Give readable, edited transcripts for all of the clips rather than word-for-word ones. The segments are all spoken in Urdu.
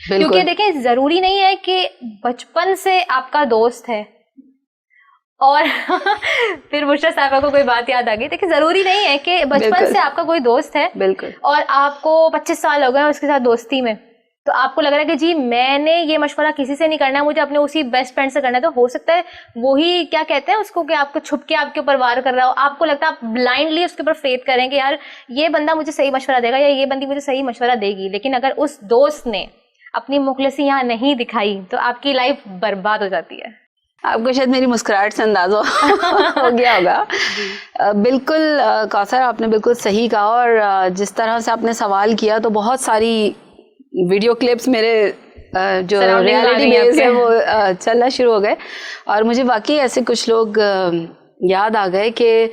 کیونکہ دیکھیں ضروری نہیں ہے کہ بچپن سے آپ کا دوست ہے اور پھر بشریٰ صاحبہ کو کوئی بات یاد آ گئی. دیکھیں ضروری نہیں ہے کہ بچپن سے آپ کا کوئی دوست ہے بالکل اور آپ کو 25 سال ہو گئے اس کے ساتھ دوستی میں, تو آپ کو لگ رہا ہے کہ جی میں نے یہ مشورہ کسی سے نہیں کرنا ہے, مجھے اپنے اسی بیسٹ فرینڈ سے کرنا ہے. تو ہو سکتا ہے وہی کیا کہتے ہیں اس کو کہ آپ کو چھپ کے آپ کے اوپر وار کر رہا ہو, آپ کو لگتا ہے آپ بلائنڈلی اس کے اوپر فیتھ کریں کہ یار یہ بندہ مجھے صحیح مشورہ دے گا یا یہ بندی مجھے صحیح مشورہ دے گی. لیکن اگر اس دوست نے اپنی مخلصی یہاں نہیں دکھائی تو آپ کی لائف برباد ہو جاتی ہے. آپ کو شاید میری مسکراہٹ سے اندازہ ہو گیا ہوگا. بالکل کوثر, آپ نے بالکل صحیح کہا, اور جس طرح سے آپ نے سوال کیا تو بہت ساری ویڈیو کلپس میرے جو ریالٹی بیس ہے وہ چلنا شروع ہو گئے, اور مجھے واقعی ایسے کچھ لوگ یاد آ گئے کہ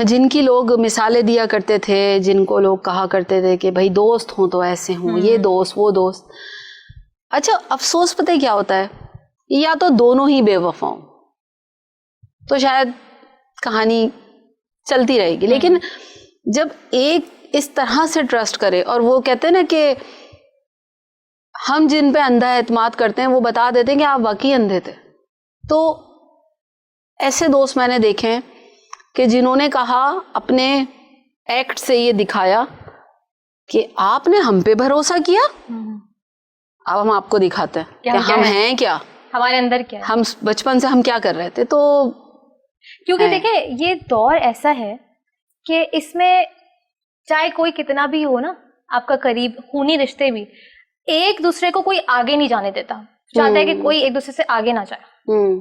جن کی لوگ مثالیں دیا کرتے تھے, جن کو لوگ کہا کرتے تھے کہ بھائی دوست ہوں تو ایسے ہوں, یہ دوست وہ دوست. اچھا افسوس پتہ کیا ہوتا ہے, یا تو دونوں ہی بے وفا ہوں تو شاید کہانی چلتی رہے گی, لیکن جب ایک اس طرح سے ٹرسٹ کرے, اور وہ کہتے ہیں نا کہ ہم جن پہ اندھا اعتماد کرتے ہیں وہ بتا دیتے ہیں کہ آپ واقعی اندھے تھے. تو ایسے دوست میں نے دیکھے ہیں کہ جنہوں نے کہا, اپنے ایکٹ سے یہ دکھایا کہ آپ نے ہم پہ بھروسہ کیا, اب ہم آپ کو دکھاتے ہیں کہ ہم ہیں کیا, ہمارے اندر کیا, ہم بچپن سے ہم کیا کر رہے تھے. تو کیونکہ دیکھیں یہ دور ایسا ہے کہ اس میں چاہے کوئی کتنا بھی ہو نا آپ کا قریب خونی رشتے بھی, ایک دوسرے کو کوئی آگے نہیں جانے دیتا, چاہتا ہے کہ کوئی ایک دوسرے سے آگے نہ جائے.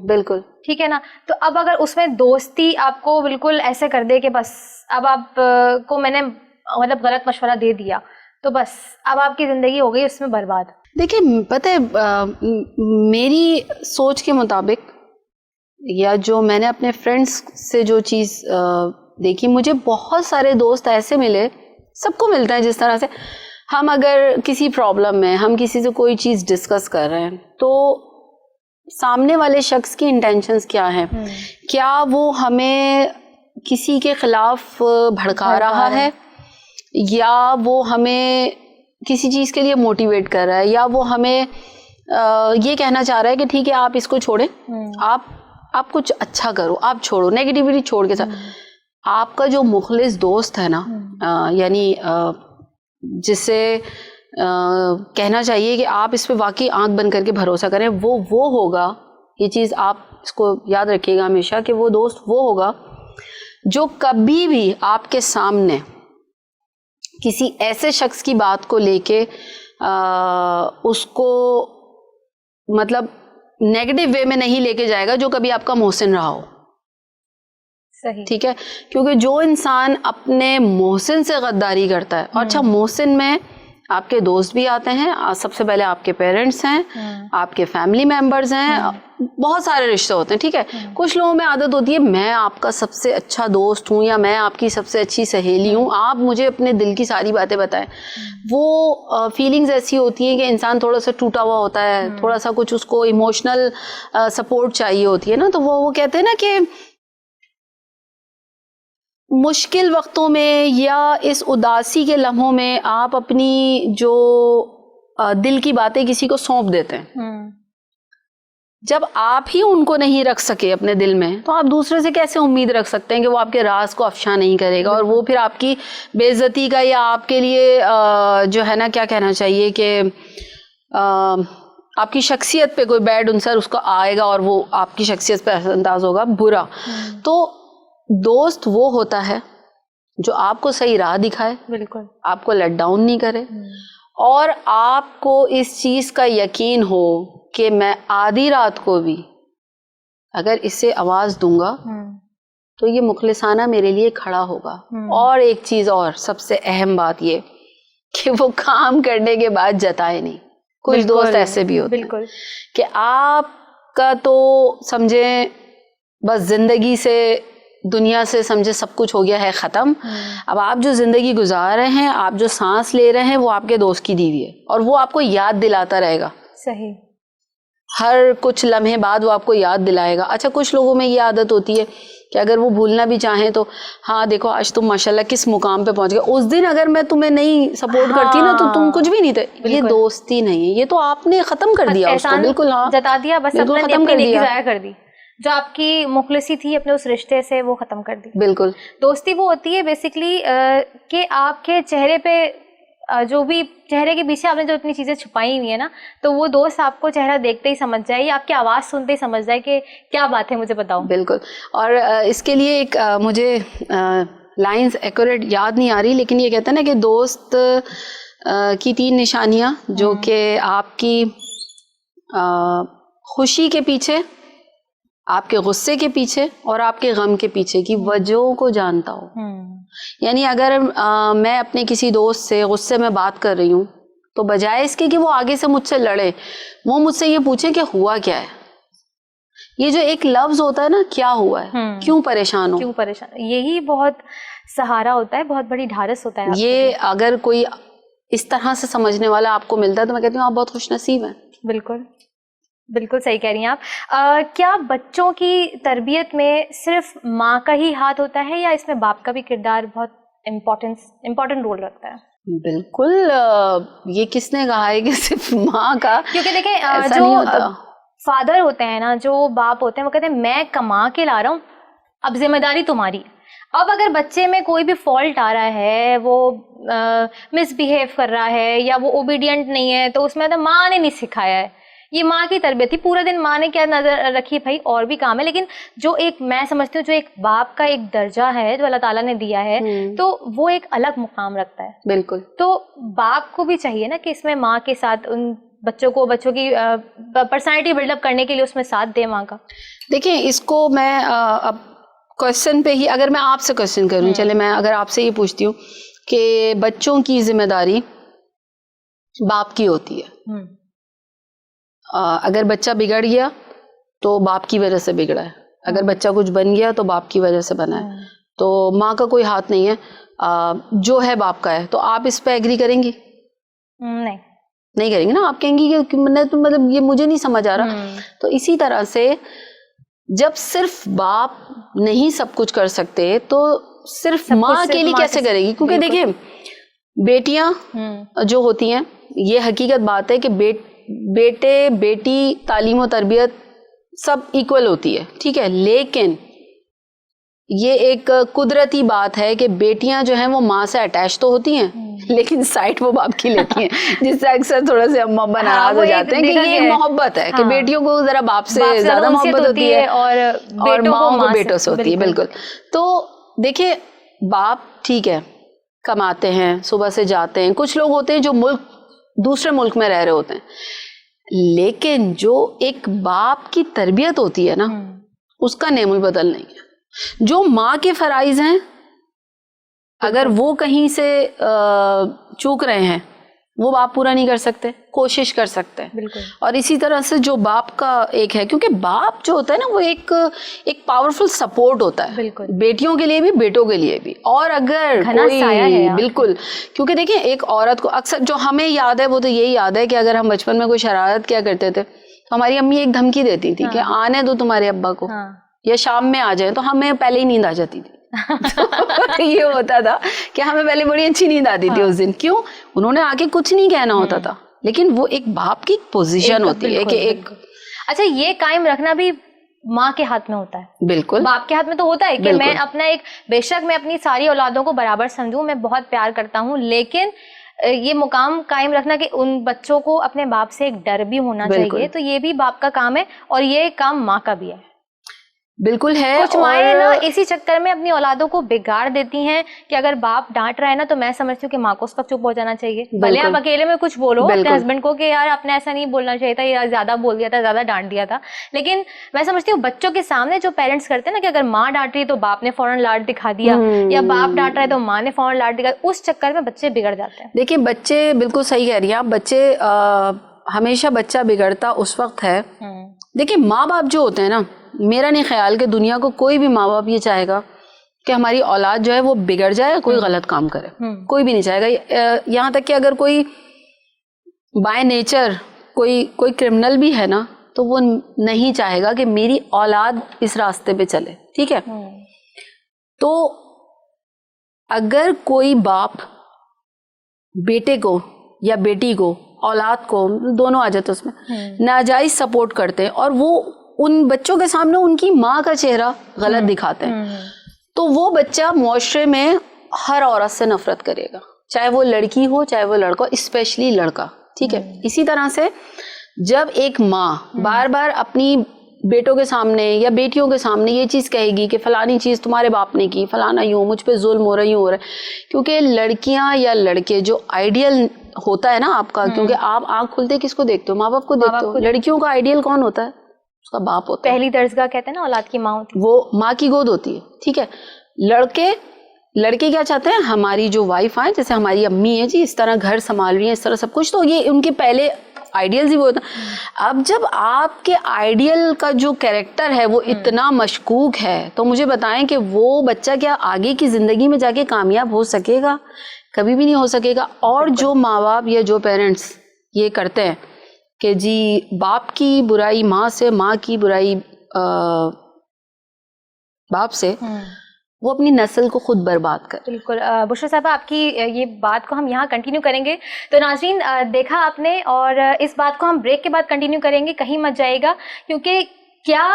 بالکل ٹھیک ہے نا. تو اب اگر اس میں دوستی آپ کو بالکل ایسے کر دے کہ بس اب آپ کو میں نے مطلب غلط مشورہ دے دیا تو بس اب آپ کی زندگی ہو گئی اس میں برباد. دیکھیں پتہ ہے میری سوچ کے مطابق, یا جو میں نے اپنے فرینڈس سے جو چیز دیکھی, مجھے بہت سارے دوست ایسے ملے, سب کو ملتا ہے جس طرح سے ہم اگر کسی پرابلم میں ہم کسی سے کوئی چیز ڈسکس کر رہے ہیں تو سامنے والے شخص کی انٹینشنز کیا ہیں, کیا وہ ہمیں کسی کے خلاف بھڑکا رہا ہے, یا وہ ہمیں کسی چیز کے لیے موٹیویٹ کر رہا ہے, یا وہ ہمیں یہ کہنا چاہ رہا ہے کہ ٹھیک ہے آپ اس کو چھوڑیں, آپ کچھ اچھا کرو, آپ چھوڑو نیگیٹیوٹی چھوڑ کے ساتھ. آپ کا جو مخلص دوست ہے نا, یعنی جسے کہنا چاہیے کہ آپ اس پہ واقعی آنکھ بند کر کے بھروسہ کریں, وہ ہوگا, یہ چیز آپ اس کو یاد رکھیے گا ہمیشہ کہ وہ دوست وہ ہوگا جو کبھی بھی آپ کے سامنے کسی ایسے شخص کی بات کو لے کے اس کو مطلب نیگیٹو وے میں نہیں لے کے جائے گا, جو کبھی آپ کا محسن رہا ہو. صحیح, ٹھیک ہے, کیونکہ جو انسان اپنے محسن سے غداری کرتا ہے, اور اچھا محسن میں آپ کے دوست بھی آتے ہیں, سب سے پہلے آپ کے پیرنٹس ہیں, آپ کے فیملی ممبرز ہیں, بہت سارے رشتے ہوتے ہیں. ٹھیک ہے, کچھ لوگوں میں عادت ہوتی ہے میں آپ کا سب سے اچھا دوست ہوں, یا میں آپ کی سب سے اچھی سہیلی ہوں, آپ مجھے اپنے دل کی ساری باتیں بتائیں. وہ فیلنگز ایسی ہوتی ہیں کہ انسان تھوڑا سا ٹوٹا ہوا ہوتا ہے, تھوڑا سا کچھ اس کو ایموشنل سپورٹ چاہیے ہوتی ہے نا, تو وہ کہتے ہیں نا کہ مشکل وقتوں میں یا اس اداسی کے لمحوں میں آپ اپنی جو دل کی باتیں کسی کو سونپ دیتے ہیں. جب آپ ہی ان کو نہیں رکھ سکے اپنے دل میں, تو آپ دوسرے سے کیسے امید رکھ سکتے ہیں کہ وہ آپ کے راز کو افشا نہیں کرے گا, اور وہ پھر آپ کی بے عزتی کا یا آپ کے لیے جو ہے نا کیا کہنا چاہیے کہ آپ کی شخصیت پہ کوئی بیڈ عنصر اس کو آئے گا, اور وہ آپ کی شخصیت پہ اثر انداز ہوگا برا. تو دوست وہ ہوتا ہے جو آپ کو صحیح راہ دکھائے, بالکل آپ کو لیٹ ڈاؤن نہیں کرے, اور آپ کو اس چیز کا یقین ہو کہ میں آدھی رات کو بھی اگر اسے آواز دوں گا تو یہ مخلصانہ میرے لیے کھڑا ہوگا. اور ایک چیز اور سب سے اہم بات یہ کہ وہ کام کرنے کے بعد جتائے نہیں. کچھ دوست ایسے بھی ہوتے ہیں کہ آپ کا تو سمجھیں بس زندگی سے دنیا سے سمجھے سب کچھ ہو گیا ہے ختم, اب آپ جو زندگی گزار رہے ہیں, آپ جو سانس لے رہے ہیں, وہ آپ کے دوست کی دی ہوئی ہے, اور وہ آپ کو یاد دلاتا رہے گا. صحیح, ہر کچھ لمحے بعد وہ آپ کو یاد دلائے گا. اچھا کچھ لوگوں میں یہ عادت ہوتی ہے کہ اگر وہ بھولنا بھی چاہیں تو ہاں دیکھو آج تم ماشاءاللہ کس مقام پہ پہنچ گئے, اس دن اگر میں تمہیں نہیں سپورٹ کرتی نا تو تم کچھ بھی نہیں تھے. یہ دوستی نہیں ہے, یہ تو آپ نے ختم کر دیا اس کو, بالکل ہاں جتا دیا, بس بالکل اپنی ختم کر نیکی دیا, ضائع کر دی. جو آپ کی مخلصی تھی اپنے اس رشتے سے وہ ختم کر دی. بالکل. دوستی وہ ہوتی ہے بیسکلی کہ آپ کے چہرے پہ جو بھی چہرے کے پیچھے آپ نے جو اتنی چیزیں چھپائی ہوئی ہیں نا, تو وہ دوست آپ کو چہرہ دیکھتے ہی سمجھ جائے یا آپ کی آواز سنتے ہی سمجھ جائے کہ کیا بات ہے, مجھے بتاؤ. بالکل. اور اس کے لیے ایک مجھے لائنز ایکوریٹ یاد نہیں آ رہی, لیکن یہ کہتے ہیں نا کہ دوست کی 3 نشانیاں جو کہ آپ کی خوشی کے پیچھے, آپ کے غصے کے پیچھے اور آپ کے غم کے پیچھے کی وجہوں کو جانتا ہو. یعنی اگر میں اپنے کسی دوست سے غصے میں بات کر رہی ہوں تو بجائے اس کے کہ وہ آگے سے مجھ سے لڑے, وہ مجھ سے یہ پوچھے کہ ہوا کیا ہے. یہ جو ایک لفظ ہوتا ہے نا, کیا ہوا ہے, کیوں پریشان ہو, کیوں پریشان, یہی بہت سہارا ہوتا ہے, بہت بڑی ڈھارس ہوتا ہے. یہ اگر کوئی اس طرح سے سمجھنے والا آپ کو ملتا ہے تو میں کہتی ہوں آپ بہت خوش نصیب ہیں. بالکل بالکل صحیح کہہ رہی ہیں آپ. کیا بچوں کی تربیت میں صرف ماں کا ہی ہاتھ ہوتا ہے یا اس میں باپ کا بھی کردار بہت امپورٹنٹ رول رکھتا ہے؟ بالکل. یہ کس نے کہا ہے کہ صرف ماں کا؟ کیونکہ دیکھیں جو فادر ہوتے ہیں نا, جو باپ ہوتے ہیں, وہ کہتے ہیں میں کما کے لا رہا ہوں, اب ذمہ داری تمہاری. اب اگر بچے میں کوئی بھی فالٹ آ رہا ہے, وہ مس بیہیو کر رہا ہے یا وہ اوبیڈینٹ نہیں ہے, تو اس میں ماں نے نہیں سکھایا ہے, یہ ماں کی تربیت تھی. پورا دن ماں نے کیا نظر رکھی, بھائی اور بھی کام ہے, لیکن جو ایک میں سمجھتی ہوں جو ایک باپ کا ایک درجہ ہے جو اللہ تعالیٰ نے دیا ہے, تو وہ ایک الگ مقام رکھتا ہے. بالکل. تو باپ کو بھی چاہیے نا کہ اس میں ماں کے ساتھ ان بچوں کی پرسنالٹی بلڈ اپ کرنے کے لیے اس میں ساتھ دے ماں کا. دیکھیں اس کو میں اب کوشچن پہ ہی, اگر میں آپ سے کوشچن کروں, چلے میں اگر آپ سے یہ پوچھتی ہوں کہ بچوں کی ذمہ داری باپ کی ہوتی ہے. اگر بچہ بگڑ گیا تو باپ کی وجہ سے بگڑا ہے, اگر بچہ کچھ بن گیا تو باپ کی وجہ سے بنا ہے, تو ماں کا کوئی ہاتھ نہیں ہے, جو ہے باپ کا ہے. تو آپ اس پہ ایگری کریں گی؟ نہیں کریں گے نا, آپ کہیں گی کہ مطلب یہ مجھے نہیں سمجھ آ رہا. تو اسی طرح سے جب صرف باپ نہیں سب کچھ کر سکتے تو صرف ماں کے لیے کیسے کرے گی؟ کیونکہ دیکھیں بیٹیاں جو ہوتی ہیں, یہ حقیقت بات ہے کہ بیٹے بیٹی تعلیم و تربیت سب ایکول ہوتی ہے, ٹھیک ہے, لیکن یہ ایک قدرتی بات ہے کہ بیٹیاں جو ہیں وہ ماں سے اٹیچ تو ہوتی ہیں لیکن سائٹ وہ باپ کی لیتی ہیں, جس سے اکثر تھوڑا سے اما ابا ناراض ہو جاتے ہیں کہ یہ ایک محبت ہے کہ بیٹیوں کو ذرا باپ سے زیادہ محبت ہوتی ہے اور ماں کو بیٹوں سے ہوتی ہے. بالکل. تو دیکھیں باپ ٹھیک ہے کماتے ہیں, صبح سے جاتے ہیں, کچھ لوگ ہوتے ہیں جو دوسرے ملک میں رہ رہے ہوتے ہیں, لیکن جو ایک باپ کی تربیت ہوتی ہے نا, اس کا نعم البدل نہیں ہے. جو ماں کے فرائض ہیں اگر وہ کہیں سے چوک رہے ہیں وہ باپ پورا نہیں کر سکتے, کوشش کر سکتے ہیں. اور اسی طرح سے جو باپ کا ایک ہے, کیونکہ باپ جو ہوتا ہے نا وہ ایک پاورفل سپورٹ ہوتا ہے, بیٹیوں کے لیے بھی بیٹوں کے لیے بھی. اور اگر کوئی بالکل, کیونکہ دیکھیں ایک عورت کو اکثر جو ہمیں یاد ہے وہ تو یہی یاد ہے کہ اگر ہم بچپن میں کوئی شرارت کیا کرتے تھے تو ہماری امی ایک دھمکی دیتی تھی کہ آنے دو تمہارے ابا کو, یا شام میں آ جائیں, تو ہمیں پہلے ہی نیند آ جاتی تھی. یہ ہوتا تھا کہ ہمیں پہلے بڑی اچھی نیند آتی تھی اس دن. کیوں؟ انہوں نے آگے کچھ نہیں کہنا ہوتا تھا, لیکن وہ ایک باپ کی پوزیشن ہوتی ہے کہ ایک اچھا یہ قائم رکھنا بھی ماں کے ہاتھ میں ہوتا ہے. بالکل. باپ کے ہاتھ میں تو ہوتا ہے کہ میں اپنا ایک, بے شک میں اپنی ساری اولادوں کو برابر سمجھوں, میں بہت پیار کرتا ہوں, لیکن یہ مقام قائم رکھنا کہ ان بچوں کو اپنے باپ سے ایک ڈر بھی ہونا چاہیے, تو یہ بھی باپ کا کام ہے اور یہ کام ماں کا بھی ہے. بالکل ہے. کچھ مائیں نا اسی چکر میں اپنی اولادوں کو بگاڑ دیتی ہیں کہ اگر باپ ڈانٹ رہا ہے نا تو میں سمجھتی ہوں کہ ماں کو اس وقت چپ ہو جانا چاہیے. بھلے آپ اکیلے میں کچھ بولو اپنے ہسبینڈ کو کہ یار آپ نے ایسا نہیں بولنا چاہیے تھا, یا زیادہ بول دیا تھا, زیادہ ڈانٹ دیا تھا, لیکن میں سمجھتی ہوں بچوں کے سامنے جو پیرنٹس کرتے ہیں نا کہ اگر ماں ڈانٹ رہی ہے تو باپ نے فوراً لاڈ دکھا دیا, یا باپ ڈانٹ رہا ہے تو ماں نے فوراً لاڈ دکھا, اس چکر میں بچے بگڑ جاتے ہیں. دیکھیں بچے بالکل صحیح کہہ رہی ہیں آپ, بچے ہمیشہ بچہ بگڑتا اس وقت ہے. دیکھیں ماں باپ جو ہوتے ہیں نا, میرا نہیں خیال کہ دنیا کو کوئی بھی ماں باپ یہ چاہے گا کہ ہماری اولاد جو ہے وہ بگڑ جائے, کوئی غلط کام کرے, کوئی بھی نہیں چاہے گا. یہاں تک کہ اگر کوئی بائی نیچر کوئی کرمنل بھی ہے نا تو وہ نہیں چاہے گا کہ میری اولاد اس راستے پہ چلے. ٹھیک ہے, تو اگر کوئی باپ بیٹے کو یا بیٹی کو, اولاد کو, دونوں آ جاتے اس میں, ناجائز سپورٹ کرتے ہیں اور وہ ان بچوں کے سامنے ان کی ماں کا چہرہ غلط دکھاتے ہیں, تو وہ بچہ معاشرے میں ہر عورت سے نفرت کرے گا, چاہے وہ لڑکی ہو چاہے وہ لڑکا, اسپیشلی لڑکا. ٹھیک ہے, اسی طرح سے جب ایک ماں بار بار اپنی بیٹوں کے سامنے یا بیٹیوں کے سامنے یہ چیز کہے گی کہ فلانی چیز تمہارے باپ نے کی, فلانا یوں, مجھ پہ ظلم ہو رہا, یوں ہو رہا ہے, کیونکہ لڑکیاں یا لڑکے جو آئیڈیل ہوتا ہے نا آپ کا, کیونکہ آپ آنکھ کھلتے کس کو دیکھتے ہو, ماں باپ کو دیکھتے ہو. لڑکیوں کا آئیڈیل کون ہوتا ہے, اس کا باپ ہوتا ہے. پہلی درجگاہ کہتے ہیں نا اولاد کی ماں ہوتی ہے, وہ ماں کی گود ہوتی ہے. ٹھیک ہے, لڑکے کیا چاہتے ہیں, ہماری جو وائف ہیں, جیسے ہماری امی ہیں جی, اس طرح گھر سنبھال رہی ہیں, اس طرح سب کچھ, تو یہ ان کے پہلے آئیڈیل ہی وہ ہوتا. اب جب آپ کے آئیڈیل کا جو کیریکٹر ہے وہ اتنا مشکوک ہے, تو مجھے بتائیں کہ وہ بچہ کیا آگے کی زندگی میں جا کے کامیاب ہو سکے گا؟ کبھی بھی نہیں ہو سکے گا. اور جو ماں باپ یا جو پیرنٹس یہ کرتے ہیں کہ جی باپ کی برائی ماں سے, ماں کی برائی باپ سے, وہ اپنی نسل کو خود برباد کر. بالکل. بشرا صاحبہ, آپ کی یہ بات کو ہم یہاں کنٹینیو کریں گے. تو ناظرین دیکھا آپ نے, اور اس بات کو ہم بریک کے بعد کنٹینیو کریں گے, کہیں مت جائے گا, کیونکہ کیا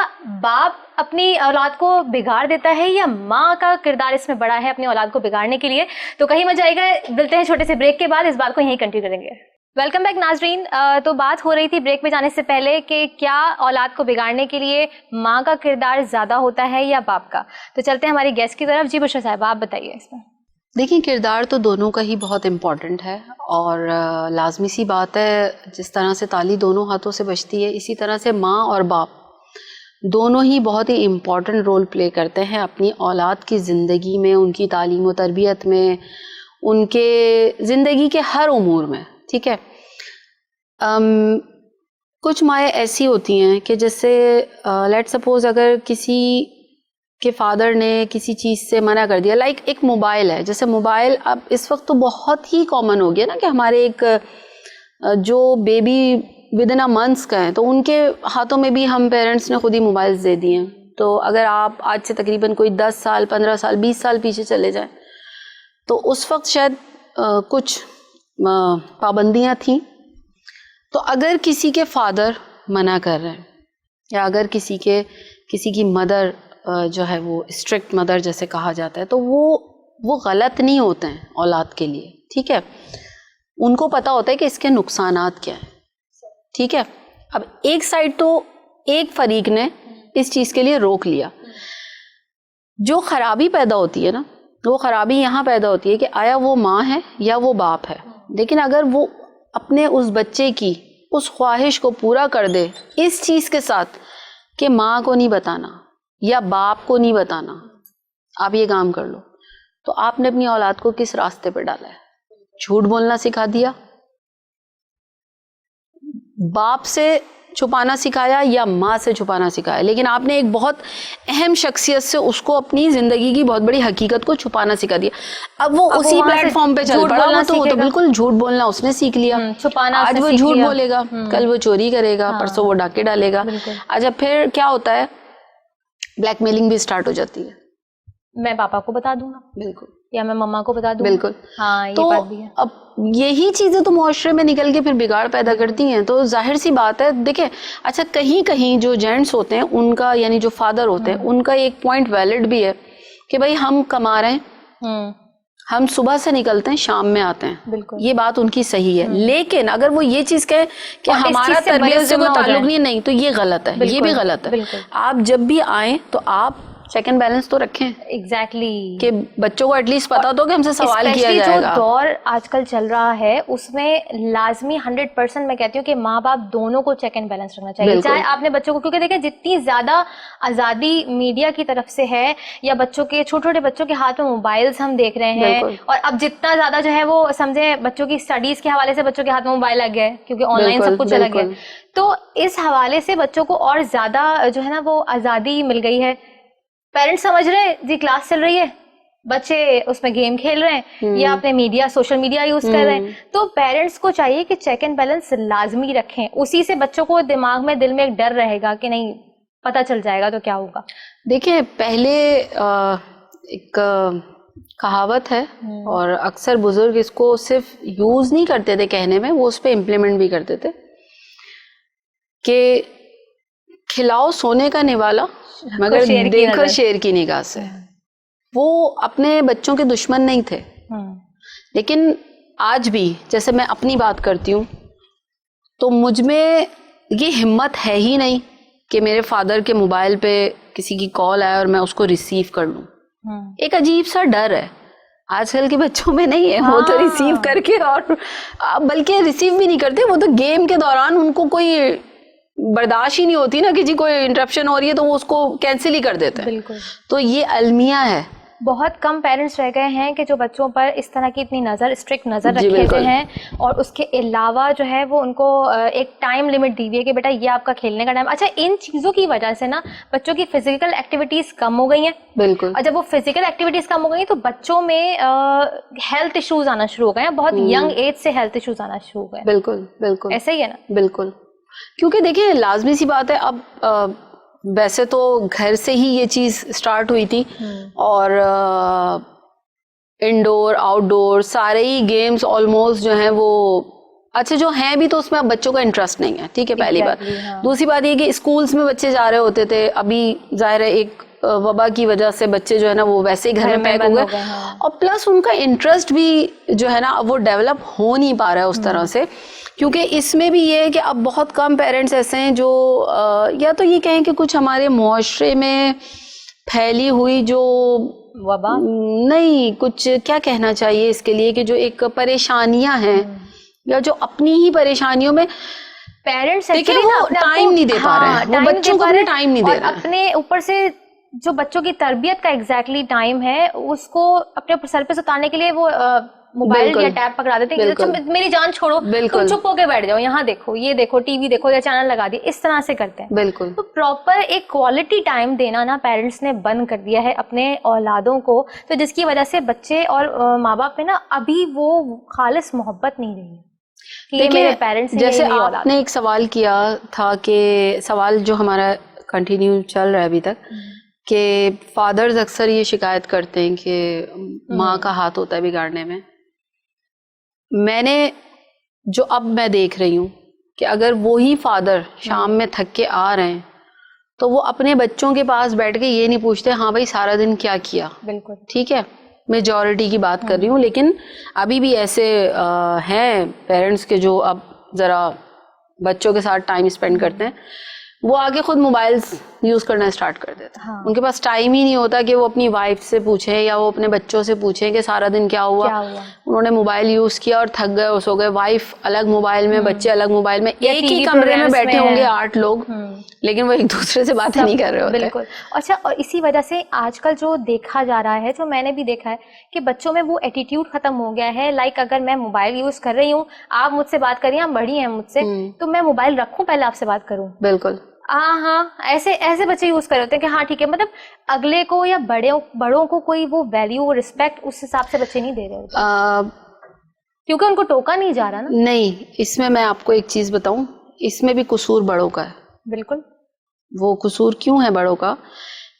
باپ اپنی اولاد کو بگاڑ دیتا ہے یا ماں کا کردار اس میں بڑا ہے اپنی اولاد کو بگاڑنے کے لیے؟ تو کہیں مت جائے گا, ملتے ہیں چھوٹے سے بریک کے بعد, اس بات کو یہیں کنٹینیو کریں گے. ویلکم بیک ناظرین. تو بات ہو رہی تھی بریک میں جانے سے پہلے کہ کیا اولاد کو بگاڑنے کے لیے ماں کا کردار زیادہ ہوتا ہے یا باپ کا. تو چلتے ہیں ہماری گیسٹ کی طرف. جی بشرا صاحبہ, آپ بتائیے اس میں. دیکھیں, کردار تو دونوں کا ہی بہت امپورٹنٹ ہے, اور لازمی سی بات ہے, جس طرح سے تالی دونوں ہاتھوں سے بجتی ہے, اسی طرح سے ماں اور باپ دونوں ہی بہت ہی امپورٹنٹ رول پلے کرتے ہیں اپنی اولاد کی زندگی میں, ان کی تعلیم و تربیت میں, ان کے زندگی کے ہر امور میں. ٹھیک ہے, کچھ مائیں ایسی ہوتی ہیں کہ جیسے لیٹ سپوز اگر کسی کے فادر نے کسی چیز سے منع کر دیا, لائک ایک موبائل ہے, جیسے موبائل اب اس وقت تو بہت ہی کامن ہو گیا نا کہ ہمارے ایک جو بیبی ودن اے منتھس کا ہے, تو ان کے ہاتھوں میں بھی ہم پیرنٹس نے خود ہی موبائلز دے دیے ہیں. تو اگر آپ آج سے تقریباً کوئی 10 سال 15 سال 20 سال پیچھے چلے جائیں, تو اس وقت شاید کچھ پابندیاں تھیں. تو اگر کسی کے فادر منع کر رہے ہیں, یا اگر کسی کی مدر جو ہے وہ اسٹرکٹ مدر جیسے کہا جاتا ہے, تو وہ غلط نہیں ہوتے ہیں اولاد کے لیے. ٹھیک ہے, ان کو پتہ ہوتا ہے کہ اس کے نقصانات کیا ہیں. ٹھیک ہے, اب ایک سائڈ تو ایک فریق نے اس چیز کے لیے روک لیا. جو خرابی پیدا ہوتی ہے نا, وہ خرابی یہاں پیدا ہوتی ہے کہ آیا وہ ماں ہے یا وہ باپ ہے. لیکن اگر وہ اپنے اس بچے کی اس خواہش کو پورا کر دے اس چیز کے ساتھ کہ ماں کو نہیں بتانا یا باپ کو نہیں بتانا, آپ یہ کام کر لو, تو آپ نے اپنی اولاد کو کس راستے پہ ڈالا ہے؟ جھوٹ بولنا سکھا دیا, باپ سے چھپانا سکھایا یا ماں سے چھپانا سکھایا. لیکن آپ نے ایک بہت اہم شخصیت سے اس کو اپنی زندگی کی بہت بڑی حقیقت کو چھپانا سکھا دیا. اب وہ اسی پلیٹ فارم پہ چل پڑا, وہ تو بالکل جھوٹ بولنا اس نے سیکھ لیا. آج وہ جھوٹ بولے گا, کل وہ چوری کرے گا, پرسوں وہ ڈاکے ڈالے گا. اچھا, پھر کیا ہوتا ہے, بلیک میلنگ بھی اسٹارٹ ہو جاتی ہے. میں پاپا کو بتا دوں گا, بالکل, یا میں مما کو بتا دوں. بالکل. ہاں, یہ تو بات بھی ہے. اب یہی چیزیں تو معاشرے میں نکل کے پھر بگاڑ پیدا کرتی ہیں. تو ظاہر سی بات ہے, دیکھیں اچھا کہیں جو جینٹس ہوتے ہیں ان کا, یعنی جو فادر ہوتے ہیں ان کا ایک پوائنٹ ویلڈ بھی ہے کہ بھائی ہم کما رہے ہیں, ہم صبح سے نکلتے ہیں شام میں آتے ہیں, بالکل یہ بات ان کی صحیح ہے. لیکن اگر وہ یہ چیز کہے کہ ہمارا تربیت سے کوئی تعلق نہیں, تو یہ غلط ہے, یہ بھی غلط ہے. آپ جب بھی آئیں تو آپ چیک اینڈ بیلنس تو رکھیں. ایگزیکٹلی, کہ بچوں کو ایٹ لیسٹ پتا تو کہ ہم سے سوال کیا جائے گا. جو دور آج کل چل رہا ہے اس میں لازمی 100% میں کہتی ہوں کہ ماں باپ دونوں کو چیک اینڈ بیلنس رکھنا چاہیے. چاہے آپ نے بچوں کو, کیونکہ دیکھیں جتنی زیادہ آزادی میڈیا کی طرف سے ہے, یا بچوں کے چھوٹے بچوں کے ہاتھ میں موبائلز ہم دیکھ رہے ہیں, اور اب جتنا زیادہ جو ہے وہ سمجھیں بچوں کی اسٹڈیز کے حوالے سے بچوں کے ہاتھ میں موبائل لگ گئے, کیونکہ آن لائن سب کچھ چلا گیا, تو اس حوالے سے بچوں کو اور زیادہ جو ہے نا وہ آزادی مل گئی ہے. پیرنٹس سمجھ رہے ہیں جی کلاس چل رہی ہے, بچے اس میں گیم کھیل رہے ہیں یا اپنے میڈیا سوشل میڈیا یوز کر رہے ہیں. تو پیرنٹس کو چاہیے کہ چیک اینڈ بیلنس لازمی رکھیں. اسی سے بچوں کو دماغ میں دل میں ایک ڈر رہے گا کہ نہیں پتہ چل جائے گا تو کیا ہوگا. دیکھیں پہلے ایک کہاوت ہے اور اکثر بزرگ اس کو صرف یوز نہیں کرتے تھے کہنے میں, وہ اس پہ امپلیمنٹ بھی کرتے تھے کہ کھلاؤ سونے کا نوالا مگر دیکھو شیر کی نگاہ سے. وہ اپنے بچوں کے دشمن نہیں تھے, لیکن آج بھی جیسے میں اپنی بات کرتی ہوں تو مجھ میں یہ ہمت ہے ہی نہیں کہ میرے فادر کے موبائل پہ کسی کی کال آئے اور میں اس کو ریسیو کر لوں. ایک عجیب سا ڈر ہے آج کل کے بچوں میں نہیں ہے. وہ تو ریسیو کر کے اور بلکہ ریسیو بھی نہیں کرتے, وہ تو گیم کے دوران ان کو کوئی برداشت ہی نہیں ہوتی نا کہ جی کوئی انٹرپشن ہو رہی ہے تو وہ اس کو کینسل ہی کر دیتے ہیں. بالکل. تو یہ المیہ ہے. بہت کم پیرنٹس رہ گئے ہیں کہ جو بچوں پر اس طرح کی اتنی اسٹرکٹ نظر رکھے ہوئے ہیں, اور اس کے علاوہ جو ہے وہ ان کو ایک ٹائم لمٹ دی ہوئی ہے کہ بیٹا یہ آپ کا کھیلنے کا ٹائم. اچھا ان چیزوں کی وجہ سے نا بچوں کی فزیکل ایکٹیویٹیز کم ہو گئی ہیں. بالکل. اور جب وہ فزیکل ایکٹیویٹیز کم ہو گئی ہیں تو بچوں میں ہیلتھ ایشوز آنا شروع ہو گئے ہیں. بہت ینگ ایج سے ہیلتھ ایشوز آنا شروع ہو گئے ہیں. بالکل بالکل ایسا ہی ہے نا. بالکل. کیونکہ دیکھیں لازمی سی بات ہے, اب ویسے تو گھر سے ہی یہ چیز سٹارٹ ہوئی تھی اور انڈور آؤٹ ڈور سارے ہی گیمز آلموسٹ جو ہیں وہ اچھا جو ہیں بھی, تو اس میں اب بچوں کا انٹرسٹ نہیں ہے. ٹھیک ہے, پہلی بات. دوسری بات یہ کہ اسکولس میں بچے جا رہے ہوتے تھے, ابھی ظاہر ہے ایک وبا کی وجہ سے بچے جو ہے نا وہ ویسے ہی گھر میں پیک ہو گئے, اور پلس ان کا انٹرسٹ بھی جو ہے نا اب وہ ڈیولپ ہو نہیں پا رہا ہے اس طرح سے. کیونکہ اس میں بھی یہ ہے کہ اب بہت کم پیرنٹس ایسے ہیں جو یا تو یہ کہیں کہ کچھ ہمارے معاشرے میں پھیلی ہوئی جو وبا نہیں, کچھ کیا کہنا چاہیے اس کے لیے, کہ جو ایک پریشانیاں ہیں یا جو اپنی ہی پریشانیوں میں پیرنٹس ٹائم نہیں دے پا رہے ہیں, وہ بچوں کو اپنے ٹائم نہیں دے رہے ہیں. اپنے اوپر سے جو بچوں کی تربیت کا ایگزیکٹلی ٹائم ہے اس کو اپنے سر پہ اتارنے کے لیے وہ موبائل یا ٹیب پکڑا دیتے ہیں کہ میری جان چھوڑو, تم چپ ہو کے بیٹھ جاؤ, یہاں دیکھو, یہ دیکھو, ٹی وی دیکھو یا چینل لگا دی, اس طرح سے کرتے ہیں. بالکل. تو پراپر ایک کوالٹی ٹائم دینا نا پیرنٹس نے بند کر دیا ہے اپنے اولادوں کو, تو جس کی وجہ سے بچے اور ماں باپ میں نا ابھی وہ خالص محبت نہیں رہی. دیکھیں جیسے آپ نے ایک سوال کیا تھا, کہ سوال جو ہمارا کنٹینیو چل رہا ہے ابھی تک, کہ فادرز اکثر یہ شکایت کرتے ہیں کہ ماں کا ہاتھ ہوتا ہے بگاڑنے میں. میں نے جو اب میں دیکھ رہی ہوں کہ اگر وہی فادر شام میں تھک کے آ رہے ہیں تو وہ اپنے بچوں کے پاس بیٹھ کے یہ نہیں پوچھتے ہاں بھائی سارا دن کیا کیا. بالکل ٹھیک ہے, میجورٹی کی بات کر رہی ہوں, لیکن ابھی بھی ایسے ہیں پیرنٹس کے جو اب ذرا بچوں کے ساتھ ٹائم اسپینڈ کرتے ہیں, وہ آگے خود موبائلز یوز کرنا اسٹارٹ کر دیتے ہیں. ان کے پاس ٹائم ہی نہیں ہوتا کہ وہ اپنی وائف سے پوچھیں یا وہ اپنے بچوں سے پوچھیں کہ سارا دن کیا ہوا. انہوں نے موبائل یوز کیا اور تھک گئے اور سو گئے. وائف الگ موبائل میں, بچے الگ موبائل میں, ایک ہی کمرے میں بیٹھے ہوں گے 8 لوگ, لیکن وہ ایک دوسرے سے باتیں نہیں کر رہے ہوتے. بالکل. اچھا, اور اسی وجہ سے آج کل جو دیکھا جا رہا ہے, جو میں نے بھی دیکھا ہے, کہ بچوں میں وہ ایٹیٹیوڈ ختم ہو گیا ہے. لائک اگر میں موبائل یوز کر رہی ہوں, آپ مجھ سے بات کریے, آپ بڑی ہیں مجھ سے, تو میں موبائل رکھوں پہلے آپ سے بات کروں. بالکل. ہاں ایسے بچے یوز کر ہوتے ہیں کہ ہاں ٹھیک ہے, مطلب اگلے کو یا بڑوں کو کوئی وہ ویلیو رسپیکٹ اس حساب سے بچے نہیں دے رہے ہوتے, کیونکہ ان کو ٹوکا نہیں جا رہا نا. نہیں, اس میں آپ کو ایک چیز بتاؤں, اس میں بھی قصور بڑوں کا ہے. بالکل. وہ قصور کیوں ہے بڑوں کا؟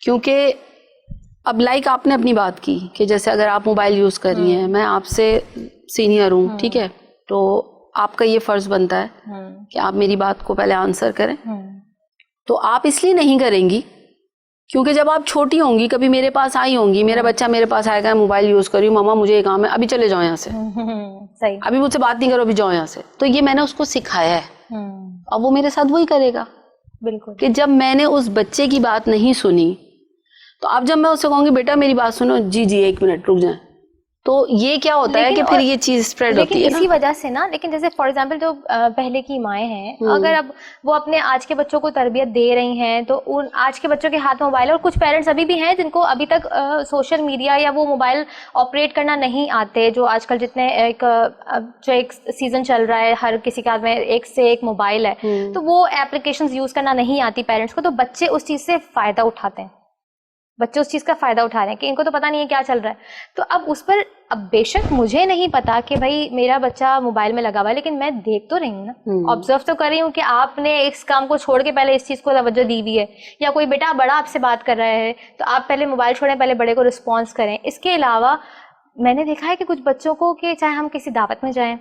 کیونکہ اب لائک آپ نے اپنی بات کی کہ جیسے اگر آپ موبائل یوز کر رہی ہیں, میں آپ سے سینئر ہوں, ٹھیک ہے, تو آپ کا یہ فرض بنتا ہے کہ آپ میری بات کو پہلے آنسر کریں. تو آپ اس لیے نہیں کریں گی کیونکہ جب آپ چھوٹی ہوں گی, کبھی میرے پاس آئی ہوں گی, میرا بچہ میرے پاس آئے گا, موبائل یوز کر رہی ہوں, ماما مجھے یہ کام ہے, ابھی چلے جاؤ یہاں سے, صحیح, ابھی مجھ سے بات نہیں کرو, ابھی جاؤ یہاں سے. تو یہ میں نے اس کو سکھایا ہے, اب وہ میرے ساتھ وہی کرے گا. بالکل. کہ جب میں نے اس بچے کی بات نہیں سنی, تو اب جب میں اس سے کہوں گی بیٹا میری بات سنو, جی 1 منٹ رک جائیں, تو یہ کیا ہوتا ہے کہ پھر یہ چیز اسپریڈ ہوتی ہے اسی وجہ سے نا. لیکن جیسے فار ایگزامپل جو پہلے کی مائیں ہیں, اگر اب وہ اپنے آج کے بچوں کو تربیت دے رہی ہیں, تو ان آج کے بچوں کے ہاتھ میں موبائل, اور کچھ پیرنٹس ابھی بھی ہیں جن کو ابھی تک سوشل میڈیا یا وہ موبائل آپریٹ کرنا نہیں آتے, جو آج کل جتنے جو ایک سیزن چل رہا ہے, ہر کسی کے ہاتھ میں ایک سے ایک موبائل ہے, تو وہ ایپلیکیشنز یوز کرنا نہیں آتی پیرنٹس کو, تو بچے اس چیز سے فائدہ اٹھاتے ہیں. بچے اس چیز کا فائدہ اٹھا رہے ہیں کہ ان کو تو پتہ نہیں ہے کیا چل رہا ہے. تو اب اس پر اب بے شک مجھے نہیں پتا کہ بھائی میرا بچہ موبائل میں لگا ہوا ہے, لیکن میں دیکھ تو رہی ہوں نا, آبزرو تو کر رہی ہوں کہ آپ نے اس کام کو چھوڑ کے پہلے اس چیز کو توجہ دی ہوئی ہے, یا کوئی بیٹا بڑا آپ سے بات کر رہا ہے تو آپ پہلے موبائل چھوڑیں, پہلے بڑے کو رسپانس کریں. اس کے علاوہ میں نے دیکھا ہے کہ کچھ بچوں کو کہ چاہے ہم کسی دعوت میں جائیں,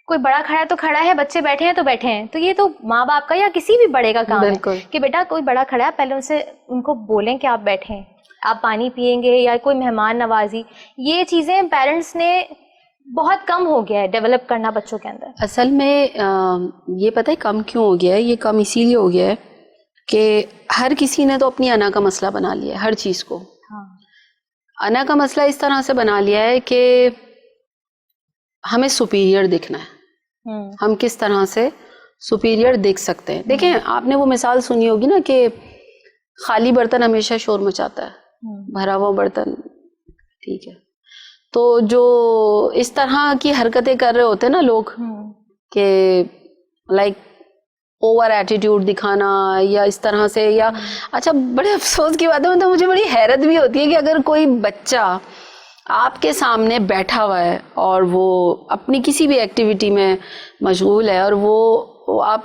کوئی بڑا کھڑا ہے تو کھڑا ہے, بچے بیٹھے ہیں تو بیٹھے ہیں, تو یہ تو ماں باپ کا یا کسی بھی بڑے کا کام ہے کہ بیٹا کوئی بڑا کھڑا ہے پہلے ان کو بولیں کہ آپ بیٹھیں, آپ پانی پیئیں گے, یا کوئی مہمان نوازی. یہ چیزیں پیرنٹس نے بہت کم ہو گیا ہے ڈیولپ کرنا بچوں کے اندر. اصل میں یہ پتہ ہے کم کیوں ہو گیا ہے؟ یہ کم اسی لیے ہو گیا ہے کہ ہر کسی نے تو اپنی انا کا مسئلہ بنا لیا ہے ہر چیز کو. انا کا مسئلہ اس طرح سے بنا لیا ہے کہ ہمیں سپیریئر دکھنا ہے, ہم کس طرح سے سپیریئر دیکھ سکتے ہیں. دیکھیں آپ نے وہ مثال سنی ہوگی نا کہ خالی برتن ہمیشہ شور مچاتا ہے, بھرا ہوا برتن ٹھیک ہے. تو جو اس طرح کی حرکتیں کر رہے ہوتے ہیں نا لوگ کہ لائک اوور ایٹیٹیوڈ دکھانا یا اس طرح سے, یا اچھا بڑے افسوس کی بات ہے, تو مجھے بڑی حیرت بھی ہوتی ہے کہ اگر کوئی بچہ آپ کے سامنے بیٹھا ہوا ہے اور وہ اپنی کسی بھی ایکٹیویٹی میں مشغول ہے اور وہ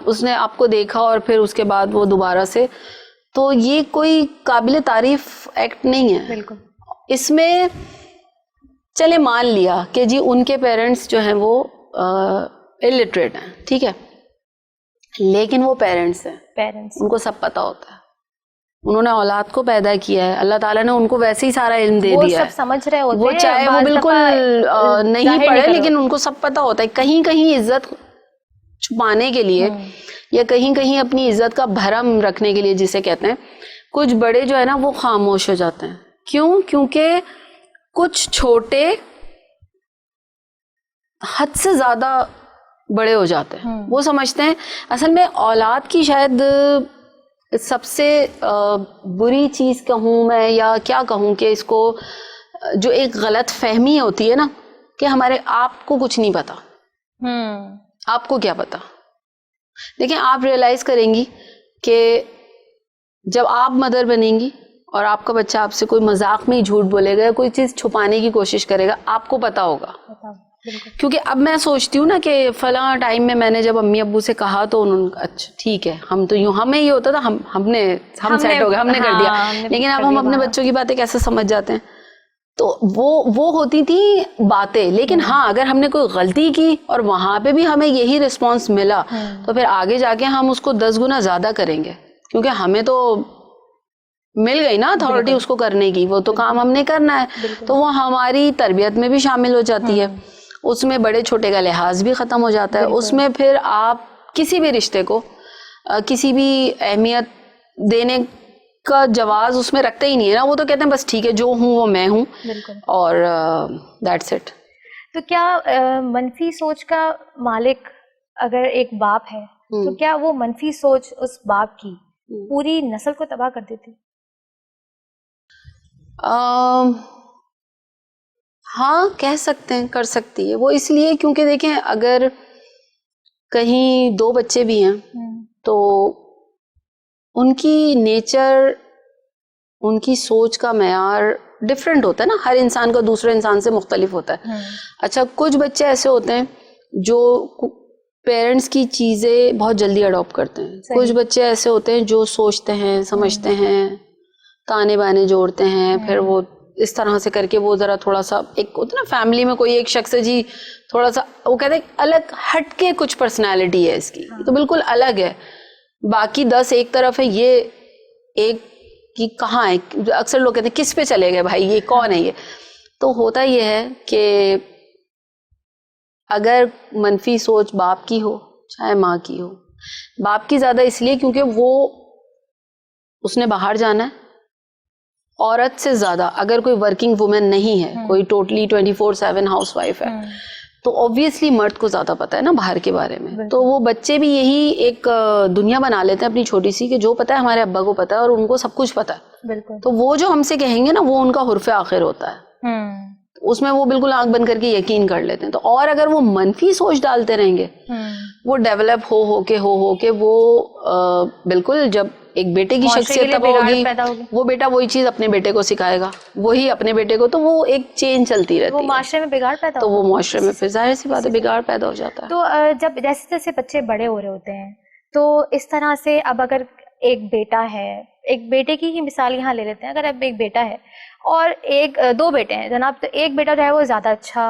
اس نے آپ کو دیکھا اور پھر اس کے بعد وہ دوبارہ سے, تو یہ کوئی قابل تعریف ایکٹ نہیں ہے. بالکل. اس میں چلے مان لیا کہ جی ان کے پیرنٹس جو ہیں وہ الٹریٹ ہیں, ٹھیک ہے, لیکن وہ پیرنٹس ہیں, ان کو سب پتا ہوتا ہے, انہوں نے اولاد کو پیدا کیا ہے, اللہ تعالیٰ نے ان کو ویسے ہی سارا علم دے دیا ہے, سب سمجھ رہے ہوتے ہیں, وہ چاہے وہ بالکل نہیں پڑھے لیکن ان کو سب پتا ہوتا ہے. کہیں کہیں عزت چھپانے کے لیے یا کہیں کہیں اپنی عزت کا بھرم رکھنے کے لیے جسے کہتے ہیں, کچھ بڑے جو ہے نا وہ خاموش ہو جاتے ہیں. کیوں؟ کیونکہ کچھ چھوٹے حد سے زیادہ بڑے ہو جاتے ہیں. وہ سمجھتے ہیں اصل میں اولاد کی شاید سب سے بری چیز کہوں میں یا کیا کہوں کہ اس کو جو ایک غلط فہمی ہوتی ہے نا کہ ہمارے آپ کو کچھ نہیں پتا, آپ کو کیا پتا. دیکھیں آپ ریئلائز کریں گی کہ جب آپ مدر بنیں گی اور آپ کا بچہ آپ سے کوئی مذاق میں ہی جھوٹ بولے گا یا کوئی چیز چھپانے کی کوشش کرے گا, آپ کو پتا ہوگا. کیونکہ اب میں سوچتی ہوں نا کہ فلاں ٹائم میں نے جب امی ابو سے کہا تو انہوں نے اچھا ٹھیک ہے, ہم تو یوں ہمیں یہ ہوتا تھا ہم سیٹ ہو گئے, ہم نے کر دیا, لیکن اب ہم اپنے بچوں کی باتیں کیسے سمجھ جاتے ہیں. تو وہ ہوتی تھی باتیں. لیکن ہاں اگر ہم نے کوئی غلطی کی اور وہاں پہ بھی ہمیں یہی رسپانس ملا تو پھر آگے جا کے ہم اس کو 10 گنا زیادہ کریں گے, کیونکہ ہمیں تو مل گئی نا اتھارٹی اس کو کرنے کی, وہ تو کام ہم نے کرنا ہے. تو وہ ہماری تربیت میں بھی شامل ہو جاتی ہے, اس میں بڑے چھوٹے کا لحاظ بھی ختم ہو جاتا ہے. اس میں پھر آپ کسی بھی رشتے کو کسی بھی اہمیت دینے کا جواز اس میں رکھتے ہی نہیں ہے نا. وہ تو کہتے ہیں بس ٹھیک ہے جو ہوں وہ میں ہوں, اور دیٹس اٹ. تو کیا منفی سوچ کا مالک اگر ایک باپ ہے تو کیا وہ منفی سوچ اس باپ کی پوری نسل کو تباہ کر دیتی؟ ہاں کہہ سکتے ہیں, کر سکتی ہے وہ. اس لیے کیونکہ دیکھیں اگر کہیں 2 بچے بھی ہیں تو ان کی نیچر, ان کی سوچ کا معیار ڈفرینٹ ہوتا ہے نا, ہر انسان کا دوسرے انسان سے مختلف ہوتا ہے. اچھا کچھ بچے ایسے ہوتے ہیں جو پیرنٹس کی چیزیں بہت جلدی اڈاپٹ کرتے ہیں, کچھ بچے ایسے ہوتے ہیں جو سوچتے ہیں, سمجھتے ہیں, تانے بانے جوڑتے ہیں, پھر وہ اس طرح سے کر کے وہ ذرا تھوڑا سا ایک ہوتا ہے نا فیملی میں کوئی ایک شخص ہے جی تھوڑا سا وہ کہتے ہیں الگ ہٹ کے کچھ پرسنالٹی ہے اس کی, تو بالکل الگ ہے, باقی 10 ایک طرف ہے, یہ ایک کی کہاں ہے. اکثر لوگ کہتے ہیں کس پہ چلے گئے بھائی, یہ کون ہے یہ. تو ہوتا یہ ہے کہ اگر منفی سوچ باپ کی ہو چاہے ماں کی ہو, باپ کی زیادہ اس لیے کیونکہ وہ اس نے باہر جانا ہے, عورت سے زیادہ اگر کوئی ورکنگ وومن نہیں ہے, کوئی ٹوٹلی 24/7 ہاؤس وائف ہے, تو اوبویسلی مرد کو زیادہ پتا ہے نا باہر کے بارے میں. تو وہ بچے بھی یہی ایک دنیا بنا لیتے ہیں اپنی چھوٹی سی کہ جو پتا ہے ہمارے ابا کو پتا ہے اور ان کو سب کچھ پتا ہے. تو وہ جو ہم سے کہیں گے نا وہ ان کا حرف آخر ہوتا ہے, اس میں وہ بالکل آنکھ بند کر کے یقین کر لیتے ہیں. تو اور اگر وہ منفی سوچ ڈالتے رہیں گے, وہ ڈیولپ ہو کے وہ بالکل جب ایک بیٹے کی شخصیت تب ہوگی, وہ بیٹا وہی چیز اپنے بیٹے کو سکھائے گا, وہی اپنے بیٹے کو, تو وہ ایک چین چلتی رہتی ہے, وہ معاشرے میں بگاڑ پیدا, تو وہ معاشرے میں پھر ظاہر سی بات ہے بگاڑ پیدا ہو جاتا ہے. تو جب جیسے جیسے بچے بڑے ہو رہے ہوتے ہیں تو اس طرح سے اب اگر ایک بیٹا ہے, ایک بیٹے کی ہی مثال یہاں لے لیتے ہیں, اگر اب ایک بیٹا ہے اور دو بیٹے ہیں جناب, تو ایک بیٹا جو ہے وہ زیادہ اچھا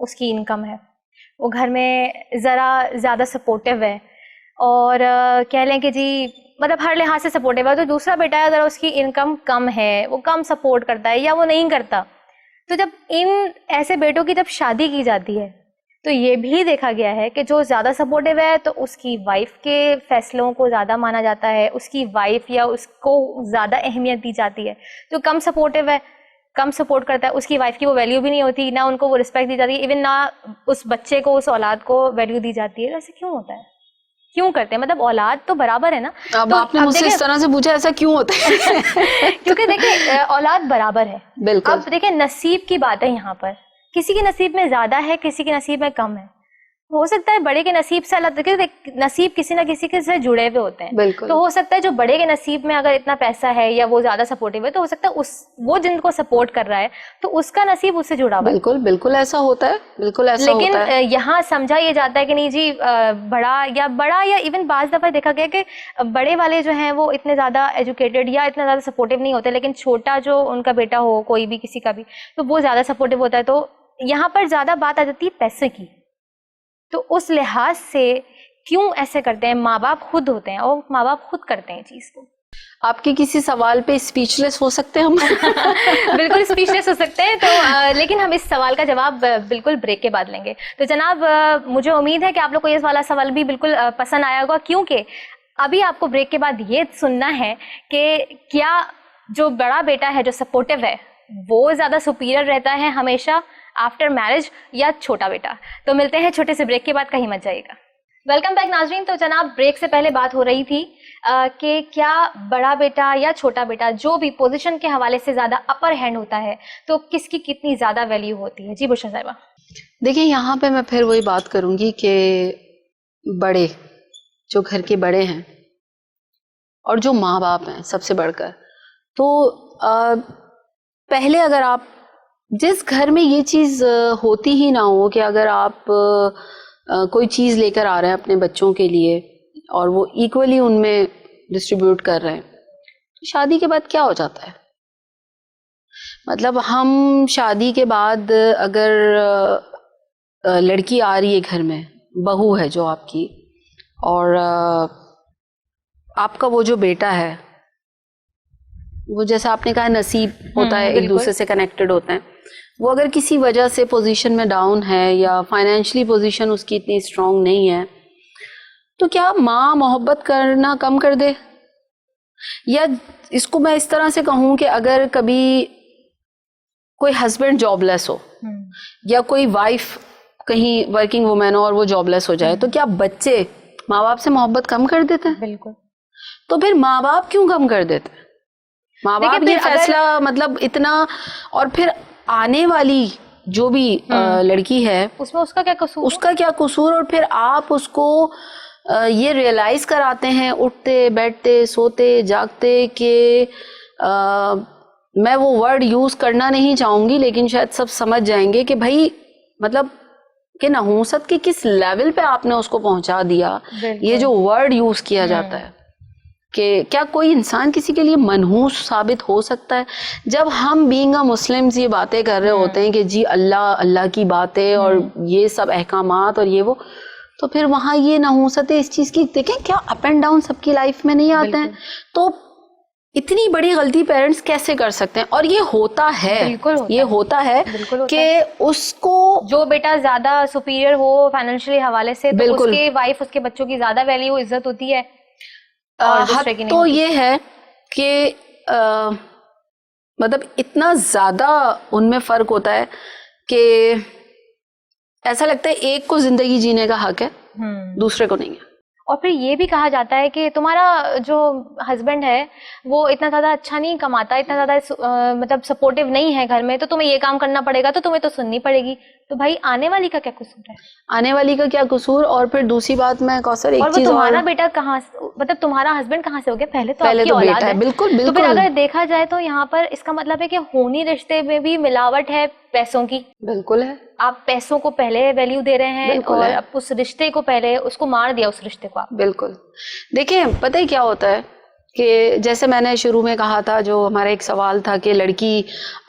اس کی انکم ہے, وہ گھر میں ذرا زیادہ سپورٹیو ہے اور کہہ لیں کہ جی مطلب ہر لحاظ سے سپورٹیو ہے, تو دوسرا بیٹا ہے ذرا اس کی انکم کم ہے, وہ کم سپورٹ کرتا ہے یا وہ نہیں کرتا. تو جب ان ایسے بیٹوں کی جب شادی کی جاتی ہے تو یہ بھی دیکھا گیا ہے کہ جو زیادہ سپورٹیو ہے تو اس کی وائف کے فیصلوں کو زیادہ مانا جاتا ہے, اس کی وائف یا اس کو زیادہ اہمیت دی جاتی ہے. جو کم سپورٹیو ہے, کم سپورٹ کرتا ہے, اس کی وائف کی وہ ویلیو بھی نہیں ہوتی, نہ ان کو وہ رسپیکٹ دی جاتی ہے, ایون نہ اس بچے کو, اس اولاد کو ویلیو دی جاتی ہے. ایسے کیوں ہوتا ہے, کیوں کرتے ہیں؟ مطلب اولاد تو برابر ہے نا. اب آپ نے مجھ سے اس طرح سے پوچھا ایسا کیوں ہوتا ہے؟ کیونکہ دیکھیں اولاد برابر ہے. بالکل. اب دیکھیں نصیب کی بات ہے یہاں پر, کسی کے نصیب میں زیادہ ہے, کسی کے نصیب میں کم ہے. ہو سکتا ہے بڑے کے نصیب سے اللہ, نصیب کسی نہ کسی کے سے جڑے ہوئے ہوتے ہیں. بالکل. تو ہو سکتا ہے جو بڑے کے نصیب میں اگر اتنا پیسہ ہے یا وہ زیادہ سپورٹیو ہے, تو ہو سکتا ہے وہ جن کو سپورٹ کر رہا ہے تو اس کا نصیب اس سے جڑا ہوا ہے. بالکل بالکل ایسا ہوتا ہے, بالکل ایسا ہوتا ہے. لیکن یہاں سمجھا یہ جاتا ہے کہ نہیں جی بڑا یا ایون بعض دفعہ دیکھا گیا کہ بڑے والے جو ہیں وہ اتنے زیادہ ایجوکیٹڈ یا اتنا زیادہ سپورٹیو نہیں ہوتے, لیکن چھوٹا جو ان کا بیٹا ہو, کوئی بھی کسی کا بھی, تو وہ زیادہ سپورٹیو ہوتا ہے. تو یہاں پر زیادہ بات آ جاتی ہے پیسے کی. تو اس لحاظ سے کیوں ایسے کرتے ہیں؟ ماں باپ خود ہوتے ہیں اور ماں باپ خود کرتے ہیں چیز کو. آپ کے کسی سوال پہ اسپیچ لیس ہو سکتے ہیں ہم؟ بالکل اسپیچ لیس ہو سکتے ہیں. تو لیکن ہم اس سوال کا جواب بالکل بریک کے بعد لیں گے. تو جناب مجھے امید ہے کہ آپ لوگ کو یہ والا سوال بھی بالکل پسند آیا ہوگا, کیونکہ ابھی آپ کو بریک کے بعد یہ سننا ہے کہ کیا جو بڑا بیٹا ہے, جو سپورٹیو ہے, وہ زیادہ سپیریئر رہتا ہے ہمیشہ آفٹر میرج یا چھوٹا بیٹا. تو ملتے ہیں چھوٹے سے بریک کے بعد, کہیں مت جائیے گا. ویلکم بیک ناظرین. تو جناب بریک سے پہلے بات ہو رہی تھی کہ کیا بڑا بیٹا یا چھوٹا بیٹا جو بھی پوزیشن کے حوالے سے زیادہ اپر ہینڈ ہوتا ہے تو کس کی کتنی زیادہ ویلیو ہوتی ہے. جی بشرا صاحبہ. دیکھیں یہاں پہ میں پھر وہی بات کروں گی کہ بڑے جو گھر کے بڑے ہیں اور جو ماں باپ ہیں سب سے بڑھ کر, تو پہلے اگر آپ جس گھر میں یہ چیز ہوتی ہی نہ ہو کہ اگر آپ کوئی چیز لے کر آ رہے ہیں اپنے بچوں کے لیے اور وہ ایکولی ان میں ڈسٹریبیوٹ کر رہے ہیں, تو شادی کے بعد کیا ہو جاتا ہے؟ مطلب ہم شادی کے بعد اگر لڑکی آ رہی ہے گھر میں, بہو ہے جو آپ کی, اور آپ کا وہ جو بیٹا ہے وہ جیسا آپ نے کہا نصیب ہوتا ہے, ایک دوسرے سے کنیکٹڈ ہوتے ہیں, وہ اگر کسی وجہ سے پوزیشن میں ڈاؤن ہے یا فائنینشلی پوزیشن اس کی اتنی اسٹرانگ نہیں ہے, تو کیا ماں محبت کرنا کم کر دے؟ یا اس کو میں اس طرح سے کہوں کہ اگر کبھی کوئی ہسبینڈ جاب لیس ہو یا کوئی وائف کہیں ورکنگ وومین ہو اور وہ جاب لیس ہو جائے, تو کیا بچے ماں باپ سے محبت کم کر دیتے ہیں؟ بالکل. تو پھر ماں باپ کیوں کم کر دیتے ہیں؟ ماں باپ یہ فیصلہ مطلب اتنا, اور پھر آنے والی جو بھی لڑکی ہے اس میں اس کا کیا قصور, اس کا کیا قصور, اور پھر آپ اس کو یہ ریئلائز کراتے ہیں اٹھتے بیٹھتے سوتے جاگتے کہ میں وہ ورڈ یوز کرنا نہیں چاہوں گی لیکن شاید سب سمجھ جائیں گے کہ بھائی مطلب کہ نحوست کے کس لیول پہ آپ نے اس کو پہنچا دیا. یہ جو ورڈ یوز کیا جاتا ہے کہ کیا کوئی انسان کسی کے لیے منحوس ثابت ہو سکتا ہے؟ جب ہم بینگ اے مسلمز یہ باتیں کر رہے ہوتے ہیں کہ جی اللہ کی باتیں اور یہ سب احکامات اور یہ وہ, تو پھر وہاں یہ نحوست اس چیز کی دیکھیں کیا اپ اینڈ ڈاؤن سب کی لائف میں نہیں آتے ہیں. تو اتنی بڑی غلطی پیرنٹس کیسے کر سکتے ہیں؟ اور یہ ہوتا ہے, یہ ہوتا ہے کہ اس کو جو بیٹا زیادہ سپیریئر ہو فائنینشلی حوالے سے تو اس کے وائف اس کے بچوں کی زیادہ ویلیو عزت ہوتی ہے. حق تو یہ ہے کہ مطلب اتنا زیادہ ان میں فرق ہوتا ہے کہ ایسا لگتا ہے ایک کو زندگی جینے کا حق ہے, دوسرے کو نہیں ہے. اور پھر یہ بھی کہا جاتا ہے کہ تمہارا جو ہسبینڈ ہے وہ اتنا زیادہ اچھا نہیں کماتا, اتنا زیادہ مطلب سپورٹیو نہیں ہے گھر میں, تو تمہیں یہ کام کرنا پڑے گا, تو تمہیں تو سننی پڑے گی. تو بھائی آنے والی کا کیا قصور ہے؟ آنے والی کا کیا قصور؟ اور پھر دوسری بات میں کوثر ایک چیز، اور تمہارا بیٹا کہاں، مطلب تمہارا ہسبینڈ کہاں سے ہو گیا؟ پہلے تو آپ کی بیٹا اولاد ہے. بالکل تو پھر اگر دیکھا جائے تو یہاں پر اس کا مطلب ہے کہ خونی رشتے میں بھی ملاوٹ ہے پیسوں کی. بالکل ہے. آپ پیسوں کو پہلے ویلیو دے رہے ہیں اور اب اس رشتے کو پہلے اس کو مار دیا، اس رشتے کو. بالکل. دیکھیں پتہ ہی کیا ہوتا ہے کہ جیسے میں نے شروع میں کہا تھا، جو ہمارا ایک سوال تھا کہ لڑکی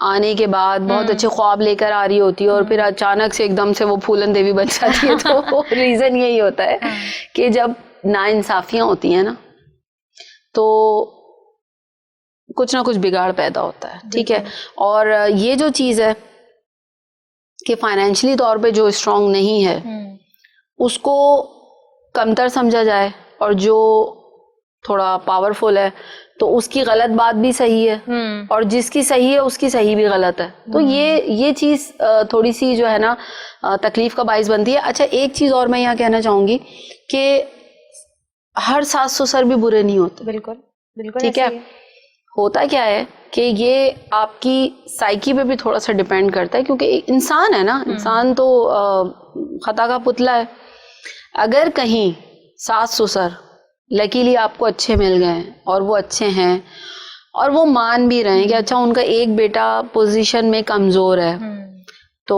آنے کے بعد بہت اچھے خواب لے کر آ رہی ہوتی ہے اور پھر اچانک سے ایک دم سے وہ پھولن دیوی بن جاتی ہے، تو ریزن یہی ہوتا ہے کہ جب ناانصافیاں ہوتی ہیں نا تو کچھ نہ کچھ بگاڑ پیدا ہوتا ہے. ٹھیک ہے. اور یہ جو چیز ہے کہ فائنینشلی طور پہ جو اسٹرانگ نہیں ہے اس کو کمتر سمجھا جائے، اور جو تھوڑا پاورفل ہے تو اس کی غلط بات بھی صحیح ہے، اور جس کی صحیح ہے اس کی صحیح بھی غلط ہے. تو یہ چیز تھوڑی سی جو ہے نا تکلیف کا باعث بنتی ہے. اچھا ایک چیز اور میں یہاں کہنا چاہوں گی کہ ہر ساس سسر بھی برے نہیں ہوتے. بالکل بالکل. ٹھیک ہے. ہوتا کیا ہے کہ یہ آپ کی سائیکی پہ بھی تھوڑا سا ڈیپینڈ کرتا ہے، کیونکہ انسان ہے نا، انسان تو خطا کا پتلا ہے. اگر کہیں ساس سسر لکیلی آپ کو اچھے مل گئے اور وہ اچھے ہیں اور وہ مان بھی رہے ہیں کہ اچھا ان کا ایک بیٹا پوزیشن میں کمزور ہے، تو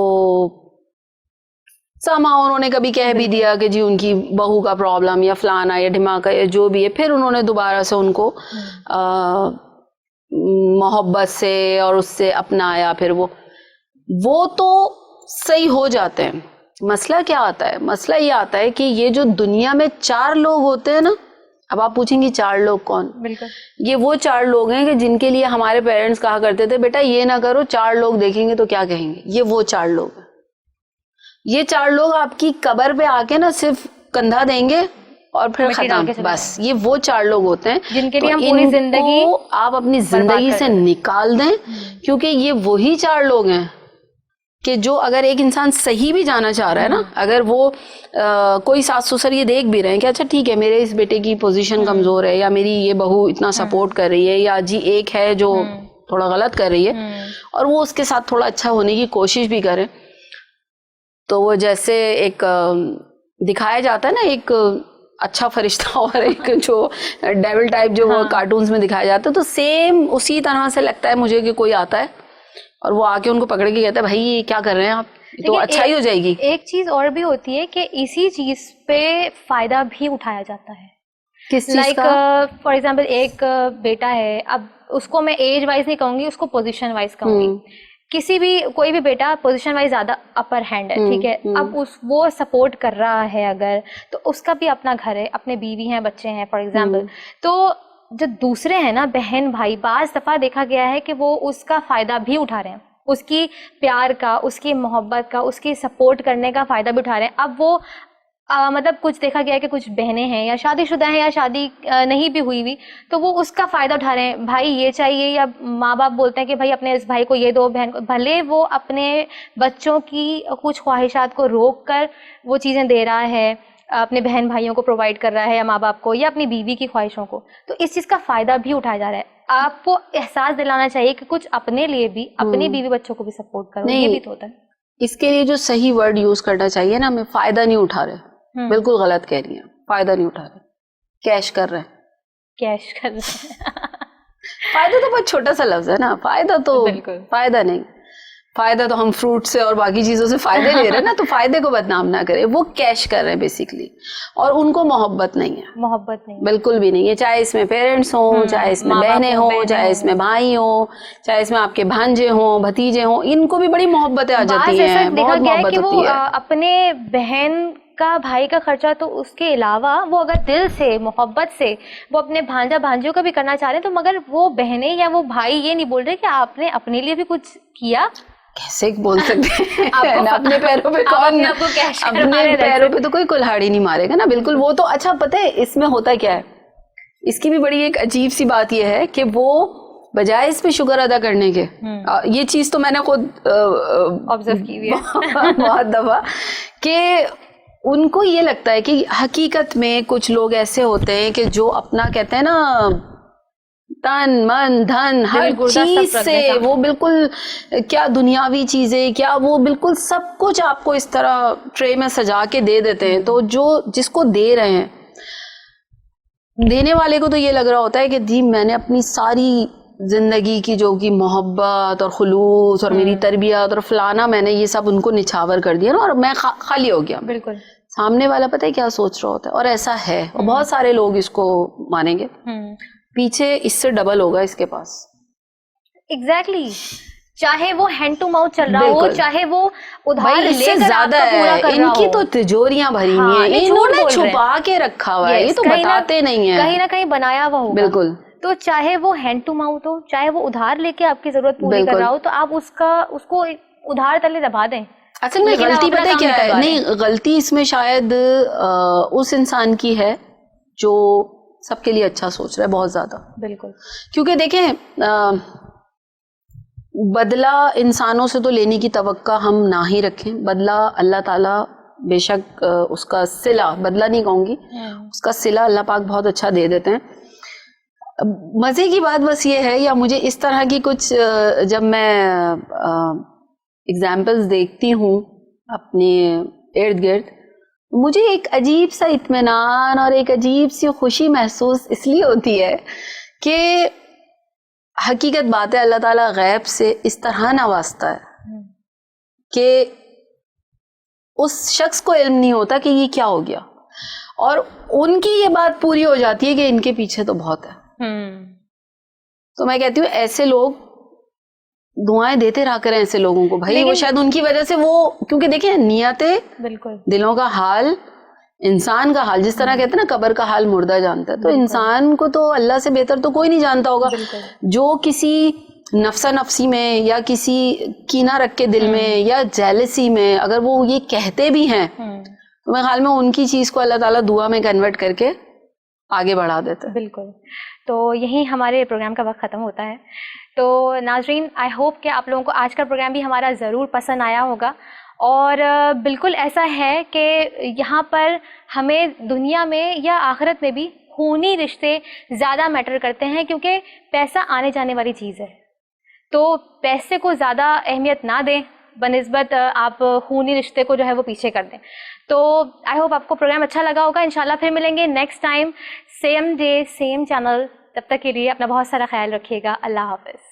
سما انہوں نے کبھی کہہ بھی دیا کہ جی ان کی بہو کا پرابلم یا فلانا یا دھماکہ یا جو بھی ہے، پھر انہوں نے دوبارہ سے ان کو محبت سے اور اس سے اپنایا، پھر وہ تو صحیح ہو جاتے ہیں. مسئلہ کیا آتا ہے؟ مسئلہ یہ آتا ہے کہ یہ جو دنیا میں 4 لوگ ہوتے ہیں نا، اب آپ پوچھیں گی 4 لوگ کون؟ بالکل. یہ وہ 4 لوگ ہیں کہ جن کے لیے ہمارے پیرنٹس کہا کرتے تھے بیٹا یہ نہ کرو، 4 لوگ دیکھیں گے تو کیا کہیں گے. یہ وہ 4 لوگ ہیں. یہ 4 لوگ آپ کی قبر پہ آ کے نا صرف کندھا دیں گے اور پھر ختم. بس یہ وہ 4 لوگ ہوتے ہیں جن کے لیے ہم پوری زندگی آپ اپنی زندگی سے نکال دیں، کیونکہ یہ وہی 4 لوگ ہیں کہ جو اگر ایک انسان صحیح بھی جانا چاہ رہا ہے نا، اگر وہ کوئی ساس سسر یہ دیکھ بھی رہے ہیں کہ اچھا ٹھیک ہے میرے اس بیٹے کی پوزیشن کمزور ہے، یا میری یہ بہو اتنا سپورٹ کر رہی ہے، یا جی ایک ہے جو تھوڑا غلط کر رہی ہے، اور وہ اس کے ساتھ تھوڑا اچھا ہونے کی کوشش بھی کرے، تو وہ جیسے ایک دکھایا جاتا ہے نا ایک اچھا فرشتہ اور ایک جو ڈیول ٹائپ جو وہ کارٹونز میں دکھایا جاتا ہے، تو سیم اسی طرح سے لگتا ہے مجھے کہ کوئی آتا ہے اور وہ آ کے ان کو پکڑ کے کہتا ہے بھائی یہ کیا کر رہے ہیں آپ، تو اچھا ہی ہو جائے گی. ایک چیز اور بھی ہوتی ہے کہ اسی چیز پہ فائدہ بھی اٹھایا جاتا ہے. کس چیز کا؟ فار ایگزامپل ایک بیٹا ہے، اب اس کو میں ایج وائز نہیں کہوں گی، اس کو پوزیشن وائز کہوں گی. کسی بھی کوئی بھی بیٹا پوزیشن وائز زیادہ اپر ہینڈ ہے، ٹھیک ہے، اب وہ سپورٹ کر رہا ہے اگر، تو اس کا بھی اپنا گھر ہے، اپنے بیوی ہیں، بچے ہیں فار ایگزامپل. تو جو دوسرے ہیں نا بہن بھائی، بعض دفعہ دیکھا گیا ہے کہ وہ اس کا فائدہ بھی اٹھا رہے ہیں، اس کی پیار کا، اس کی محبت کا، اس کی سپورٹ کرنے کا فائدہ بھی اٹھا رہے ہیں. اب وہ مطلب کچھ دیکھا گیا ہے کہ کچھ بہنیں ہیں یا شادی شدہ ہیں یا شادی نہیں بھی ہوئی ہوئی، تو وہ اس کا فائدہ اٹھا رہے ہیں، بھائی یہ چاہیے، یا ماں باپ بولتے ہیں کہ بھائی اپنے اس بھائی کو یہ دو، بہن کو، بھلے وہ اپنے بچوں کی کچھ خواہشات کو روک کر وہ چیزیں دے رہا ہے، اپنے بہن بھائیوں کو پرووائڈ کر رہا ہے، یا ماں باپ کو، یا اپنی بیوی کی خواہشوں کو، تو اس چیز کا فائدہ بھی اٹھایا جا رہا ہے. آپ کو احساس دلانا چاہیے کہ کچھ اپنے لیے بھی، اپنی بیوی بچوں کو بھی سپورٹ کرو. یہ بھی تو ہوتا ہے. اس کے لیے جو صحیح ورڈ یوز کرنا چاہیے نا، ہمیں فائدہ نہیں اٹھا رہے. بالکل غلط کہہ رہی ہیں، فائدہ نہیں اٹھا رہے، کیش کر رہے ہیں. کیش کر رہے ہیں. فائدہ تو بہت چھوٹا سا لفظ ہے نا، فائدہ تو فائدہ نہیں. فائدہ تو ہم فروٹ سے اور باقی چیزوں سے فائدے لے رہے ہیں نا، تو فائدے کو بدنام نہ کرے. وہ کیش کر رہے ہیں بیسیکلی، اور ان کو محبت نہیں ہے. محبت نہیں، بالکل بھی نہیں ہے. چاہے اس میں پیرنٹس ہوں، چاہے اس میں بہنیں ہوں، چاہے اس میں بھائی ہوں، چاہے اس میں آپ کے بھانجے ہوں، بھتیجے ہوں، ان کو بھی بڑی محبتیں آ جاتی ہیں. دیکھا گیا ہے کہ وہ اپنے بہن کا، بھائی کا خرچہ تو اس کے علاوہ وہ اگر دل سے محبت سے وہ اپنے بھانجا بھانجیوں کا بھی کرنا چاہ رہے ہیں، تو مگر وہ بہنیں یا وہ بھائی یہ نہیں بول رہے کہ آپ نے اپنے لیے بھی کچھ کیا. کیسے بول سکتے ہیں؟ اپنے پیروں پہ کون، اپنے پیروں پہ تو کوئی کلہاڑی نہیں مارے گا نا. بالکل. وہ تو اچھا پتہ ہے اس میں ہوتا کیا ہے، اس کی بھی بڑی ایک عجیب سی بات یہ ہے کہ وہ بجائے اس پہ شکر ادا کرنے کے، یہ چیز تو میں نے خود آبزرو کی ہوئی ہے بہت دفعہ، کہ ان کو یہ لگتا ہے کہ حقیقت میں کچھ لوگ ایسے ہوتے ہیں کہ جو اپنا کہتے ہیں نا تن من دھن ہر چیز سے وہ بالکل کیا دنیاوی چیزیں کیا وہ بالکل سب کچھ آپ کو اس طرح ٹرے میں سجا کے دے دیتے ہیں. تو جو جس کو دے رہے ہیں, دینے والے کو تو یہ لگ رہا ہوتا ہے کہ جی میں نے اپنی ساری زندگی کی جو کہ محبت اور خلوص اور میری تربیت اور فلانا میں نے یہ سب ان کو نچھاور کر دیا نا, اور میں خالی ہو گیا. بالکل. سامنے والا پتہ ہے کیا سوچ رہا ہوتا ہے, اور ایسا ہے, اور بہت سارے لوگ اس کو مانیں گے, پیچھے اس سے ڈبل ہوگا اس کے پاس. ایگزیکٹلی. چاہے وہ ہینڈ ٹو ماؤتھ چل رہا ہو, چاہے وہ ادھار لے کر زیادہ ہے, ان کی تو تجوریاں بھری ہوئی ہیں, انہوں نے چھپا کے رکھا ہوا ہے, یہ تو بتاتے نہیں ہیں, کہیں نہ کہیں بنایا ہوا ہوگا. بالکل. تو چاہے وہ ہینڈ ٹو ماؤتھ ہو, چاہے وہ ادھار لے کے آپ کی ضرورت پوری کر رہا ہو, تو آپ اس کو ادھار تلے دبا دیں. اصل میں غلطی پتہ ہے کیا ہے, نہیں غلطی اس میں شاید اس انسان کی ہے جو سب کے لیے اچھا سوچ رہا ہے بہت زیادہ. بالکل. کیونکہ دیکھیں بدلہ انسانوں سے تو لینے کی توقع ہم نہ ہی رکھیں. بدلہ اللہ تعالیٰ بے شک اس کا صلہ, بدلہ نہیں کہوں گی, اس کا صلہ اللہ پاک بہت اچھا دے دیتے ہیں. مزے کی بات بس یہ ہے, یا مجھے اس طرح کی کچھ جب میں اگزامپلز دیکھتی ہوں اپنے ارد گرد, مجھے ایک عجیب سا اطمینان اور ایک عجیب سی خوشی محسوس اس لیے ہوتی ہے کہ حقیقت بات ہے اللہ تعالیٰ غیب سے اس طرح نوازتا ہے کہ اس شخص کو علم نہیں ہوتا کہ یہ کیا ہو گیا, اور ان کی یہ بات پوری ہو جاتی ہے کہ ان کے پیچھے تو بہت ہے. تو میں کہتی ہوں ایسے لوگ دعائیں دیتے رہا کریں ایسے لوگوں کو بھائی, وہ شاید ان کی وجہ سے وہ, کیونکہ دیکھیں نیتیں, بالکل دلوں کا حال, انسان کا حال, جس طرح کہتے ہیں نا قبر کا حال مردہ جانتا ہے, تو انسان کو تو اللہ سے بہتر تو کوئی نہیں جانتا ہوگا. جو کسی نفسا نفسی میں یا کسی کینہ رکھ کے دل میں یا جیلسی میں اگر وہ یہ کہتے بھی ہیں, تو میں خیال میں ان کی چیز کو اللہ تعالیٰ دعا میں کنورٹ کر کے آگے بڑھا دیتا ہے. بالکل. تو یہی ہمارے پروگرام کا وقت ختم ہوتا ہے. تو ناظرین, آئی ہوپ کہ آپ لوگوں کو آج کا پروگرام بھی ہمارا ضرور پسند آیا ہوگا, اور بالکل ایسا ہے کہ یہاں پر ہمیں دنیا میں یا آخرت میں بھی خونی رشتے زیادہ میٹر کرتے ہیں, کیونکہ پیسہ آنے جانے والی چیز ہے. تو پیسے کو زیادہ اہمیت نہ دیں بنسبت آپ خونی رشتے کو جو ہے وہ پیچھے کر دیں. تو آئی ہوپ آپ کو پروگرام اچھا لگا ہوگا. انشاءاللہ پھر ملیں گے next time, same day same channel. تب تک کے لیے اپنا بہت سارا خیال رکھیے گا. اللہ حافظ.